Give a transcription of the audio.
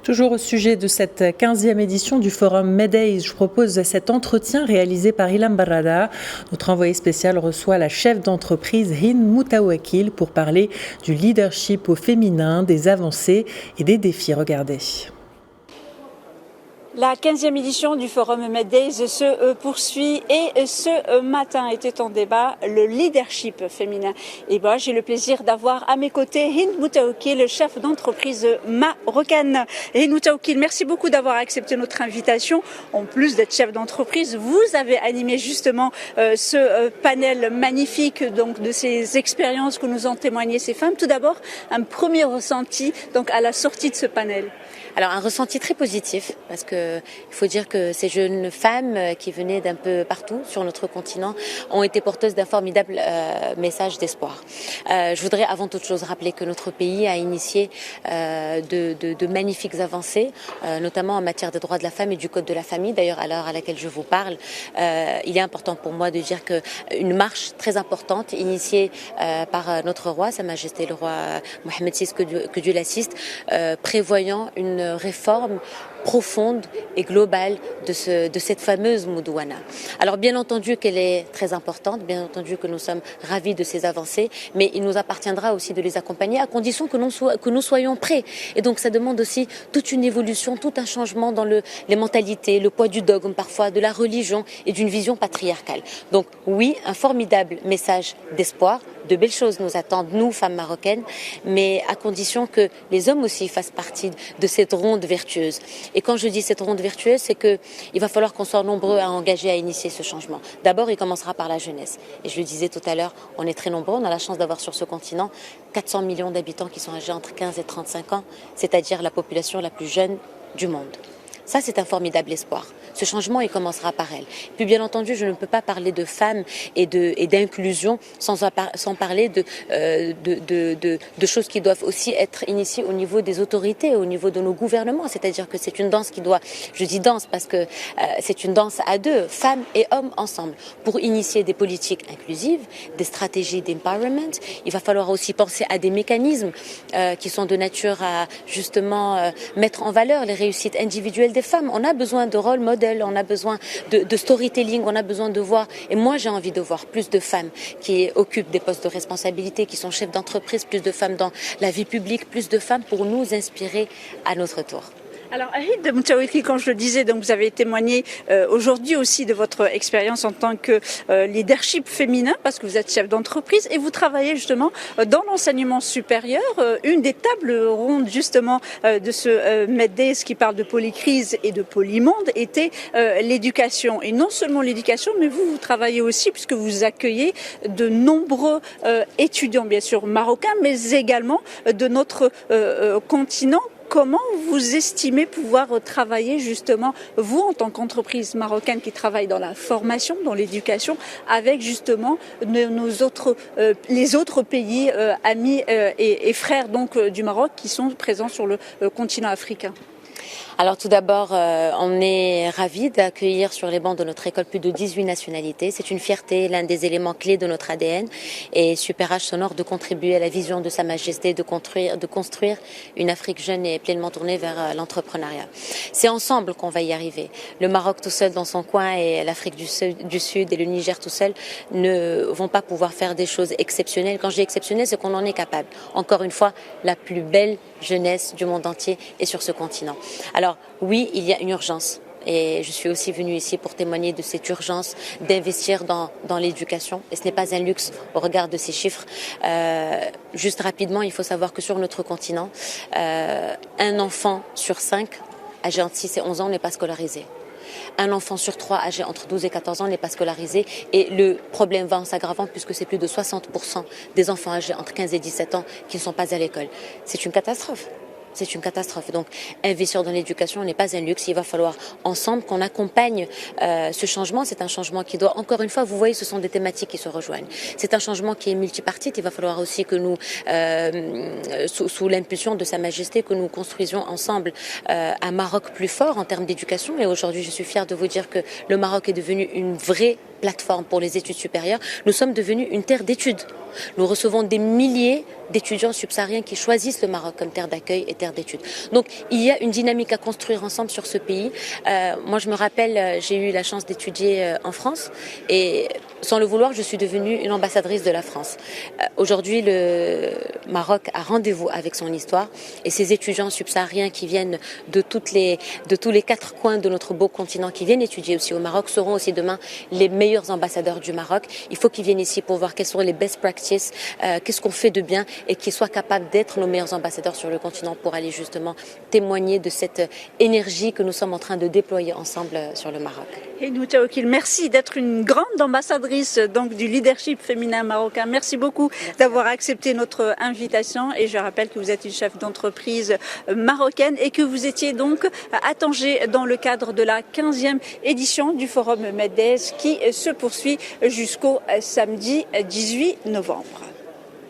Toujours au sujet de cette 15e édition du Forum Medays, je propose cet entretien réalisé par Ilham Barrada. Notre envoyé spécial reçoit la chef d'entreprise Hind Moutawakil pour parler du leadership au féminin, des avancées et des défis. Regardez. La 15e édition du Forum Medays se poursuit et ce matin était en débat le leadership féminin. Et moi, j'ai le plaisir d'avoir à mes côtés Hind Moutawakil, le chef d'entreprise marocaine. Hind Moutawakil, merci beaucoup d'avoir accepté notre invitation. En plus d'être chef d'entreprise, vous avez animé justement ce panel magnifique donc de ces expériences que nous ont témoigné ces femmes. Tout d'abord, un premier ressenti donc à la sortie de ce panel. Alors un ressenti très positif parce que il faut dire que ces jeunes femmes qui venaient d'un peu partout sur notre continent ont été porteuses d'un formidable message d'espoir. Je voudrais avant toute chose rappeler que notre pays a initié de magnifiques avancées, notamment en matière des droits de la femme et du code de la famille. D'ailleurs à l'heure à laquelle je vous parle, il est important pour moi de dire que une marche très importante initiée par notre roi, Sa Majesté le roi Mohammed VI, que Dieu l'assiste, prévoyant une réforme profonde et globale de cette fameuse Moudouana. Alors bien entendu qu'elle est très importante, bien entendu que nous sommes ravis de ces avancées, mais il nous appartiendra aussi de les accompagner à condition que nous soyons prêts. Et donc ça demande aussi toute une évolution, tout un changement dans les mentalités, le poids du dogme parfois, de la religion et d'une vision patriarcale. Donc oui, un formidable message d'espoir, de belles choses nous attendent, nous, femmes marocaines, mais à condition que les hommes aussi fassent partie de cette ronde vertueuse. Et quand je dis cette ronde vertueuse, c'est qu'il va falloir qu'on soit nombreux à engager, à initier ce changement. D'abord, il commencera par la jeunesse. Et je le disais tout à l'heure, on est très nombreux, on a la chance d'avoir sur ce continent 400 millions d'habitants qui sont âgés entre 15 et 35 ans, c'est-à-dire la population la plus jeune du monde. Ça, c'est un formidable espoir. Ce changement, il commencera par elle. Puis, bien entendu, je ne peux pas parler de femmes et d'inclusion sans parler de choses qui doivent aussi être initiées au niveau des autorités, au niveau de nos gouvernements. C'est-à-dire que c'est une danse qui doit, je dis danse parce que c'est une danse à deux, femmes et hommes ensemble, pour initier des politiques inclusives, des stratégies d'empowerment. Il va falloir aussi penser à des mécanismes qui sont de nature à justement mettre en valeur les réussites individuelles des femmes. On a besoin de rôle modèle, on a besoin de storytelling, on a besoin de voir, et moi j'ai envie de voir plus de femmes qui occupent des postes de responsabilité, qui sont chefs d'entreprise, plus de femmes dans la vie publique, plus de femmes pour nous inspirer à notre tour. Alors, Hind Moutawakil, quand je le disais, donc vous avez témoigné aujourd'hui aussi de votre expérience en tant que leadership féminin, parce que vous êtes chef d'entreprise et vous travaillez justement dans l'enseignement supérieur. Une des tables rondes justement de ce Medays qui parle de polycrise et de polymonde était l'éducation. Et non seulement l'éducation, mais vous travaillez aussi puisque vous accueillez de nombreux étudiants, bien sûr marocains, mais également de notre continent. Comment vous estimez pouvoir travailler justement, vous en tant qu'entreprise marocaine qui travaille dans la formation, dans l'éducation, avec justement les autres pays amis et frères donc du Maroc qui sont présents sur le continent africain? Alors tout d'abord, on est ravis d'accueillir sur les bancs de notre école plus de 18 nationalités. C'est une fierté, l'un des éléments clés de notre ADN. Et Super H s'honore de contribuer à la vision de Sa Majesté de construire une Afrique jeune et pleinement tournée vers l'entrepreneuriat. C'est ensemble qu'on va y arriver. Le Maroc tout seul dans son coin et l'Afrique du Sud et le Niger tout seul ne vont pas pouvoir faire des choses exceptionnelles. Quand je dis exceptionnelles, c'est qu'on en est capable. Encore une fois, la plus belle jeunesse du monde entier est sur ce continent. Alors oui, il y a une urgence et je suis aussi venue ici pour témoigner de cette urgence d'investir dans l'éducation et ce n'est pas un luxe au regard de ces chiffres. Juste rapidement, il faut savoir que sur notre continent, un enfant sur 5 âgé entre 6 et 11 ans n'est pas scolarisé. Un enfant sur 3 âgé entre 12 et 14 ans n'est pas scolarisé et le problème va en s'aggravant puisque c'est plus de 60% des enfants âgés entre 15 et 17 ans qui ne sont pas à l'école. C'est une catastrophe. C'est une catastrophe. Donc, investir dans l'éducation n'est pas un luxe. Il va falloir ensemble qu'on accompagne ce changement. C'est un changement qui doit, encore une fois, vous voyez, ce sont des thématiques qui se rejoignent. C'est un changement qui est multipartite. Il va falloir aussi que nous, sous l'impulsion de Sa Majesté, que nous construisions ensemble un Maroc plus fort en termes d'éducation. Et aujourd'hui, je suis fière de vous dire que le Maroc est devenu une vraie plateforme pour les études supérieures. Nous sommes devenus une terre d'études. Nous recevons des milliers d'étudiants subsahariens qui choisissent le Maroc comme terre d'accueil et terre d'études. Donc il y a une dynamique à construire ensemble sur ce pays. Moi je me rappelle, j'ai eu la chance d'étudier en France et sans le vouloir, je suis devenue une ambassadrice de la France. Aujourd'hui, le Maroc a rendez-vous avec son histoire et ces étudiants subsahariens qui viennent de tous les 4 coins de notre beau continent, qui viennent étudier aussi au Maroc, seront aussi demain les meilleurs ambassadeurs du Maroc. Il faut qu'ils viennent ici pour voir quelles sont les best practices, qu'est-ce qu'on fait de bien et qu'ils soient capables d'être nos meilleurs ambassadeurs sur le continent pour aller justement témoigner de cette énergie que nous sommes en train de déployer ensemble sur le Maroc. Hind Moutawakel, merci d'être une grande ambassadrice donc du leadership féminin marocain. Merci beaucoup d'avoir accepté notre invitation et je rappelle que vous êtes une chef d'entreprise marocaine et que vous étiez donc à Tanger dans le cadre de la 15e édition du Forum MEDES qui se poursuit jusqu'au samedi 18 novembre.